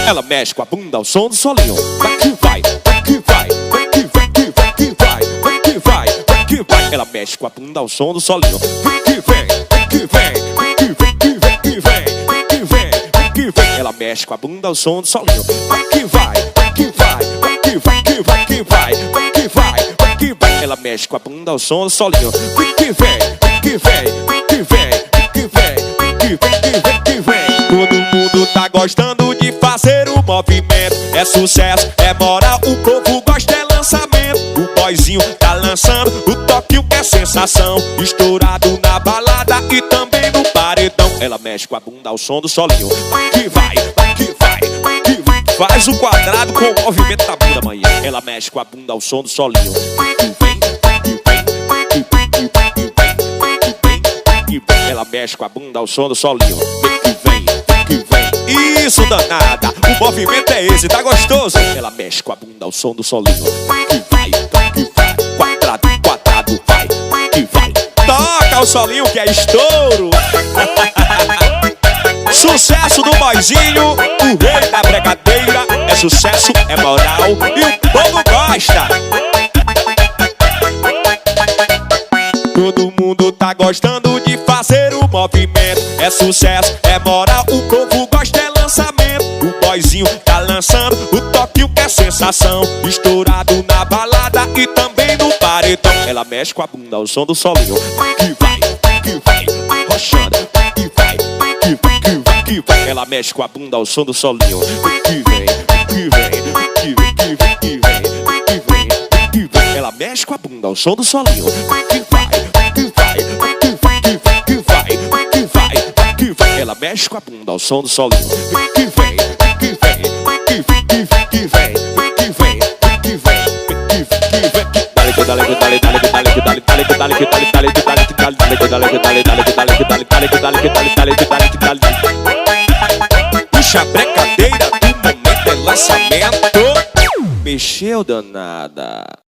Ela mexe com a bunda ao som do solinho. Vai que vai, vai que vai, vai que vai, vai que vai, vai que vai, vai que vai. Ela mexe com a bunda ao som do solinho. Vai que vem, vai que vem, vai que vem, vai que vem, vai que vem, vai que vem. Ela mexe com a bunda ao som do solinho. Vai que vai, vai que vai, vai que vai, que vai, que vai, vai que vai, vai que vai. Ela mexe com a bunda ao som do solinho. Vai que vem, vai que vem, vai que vem, vai que vem, vai que vem, vai que vem. Todo mundo tá gostando de fazer o movimento. É sucesso, é moral, o povo gosta, é lançamento. O boyzinho tá lançando o toque, que é sensação. Estourado na balada e também no paredão. Ela mexe com a bunda ao som do solinho. Vai que vai, vai que vai, vai que vai. Faz o quadrado com o movimento da bunda, manhã. Ela mexe com a bunda ao som do solinho. Vai que vem, vai que vem, vai que vem, vai que vem, vai que vem, vai que vem. Ela mexe com a bunda ao som do solinho. Vai que vem, vai que vem. Isso, danada, o movimento é esse, tá gostoso? Ela mexe com a bunda ao som do solinho. Vai que vai, quadrado, quadrado, vai que vai. Toca o solinho que é estouro. Sucesso do Boyzinho, o Rei da Bregadeira. É sucesso, é moral e o povo gosta. Todo mundo tá gostando de fazer o movimento. É sucesso, é moral, o povo gosta, é lançamento. O boyzinho tá lançando o toque, que é sensação. Estourado na balada e também no paredão. Ela mexe com a bunda ao som do solinho. Vai que vai, vai que vai, rochando. Vai que vai, vai que vai, que vai, que vai. Ela mexe com a bunda ao som do solinho. Vai que vem, vai que vem, vai que vem, que vem, que vem, vai que vem, vai que vem. Ela mexe com a bunda ao som do solinho. Vai que vai, vai que vai, vai que vai, que vai, que vai, vai que vai, vai que vai. Ela mexe com a bunda ao som do solinho. Vai que vem, vai que vem, vai que vem, que vem, que vem, vai que vem, vai que vem, vai que vem, que vem. Dale, dale, dale, dale, dale, dale, dale, dale, dale, dale, dale, dale, dale. Puxa a brecadeira, do momento é lançamento. Mexeu, danada.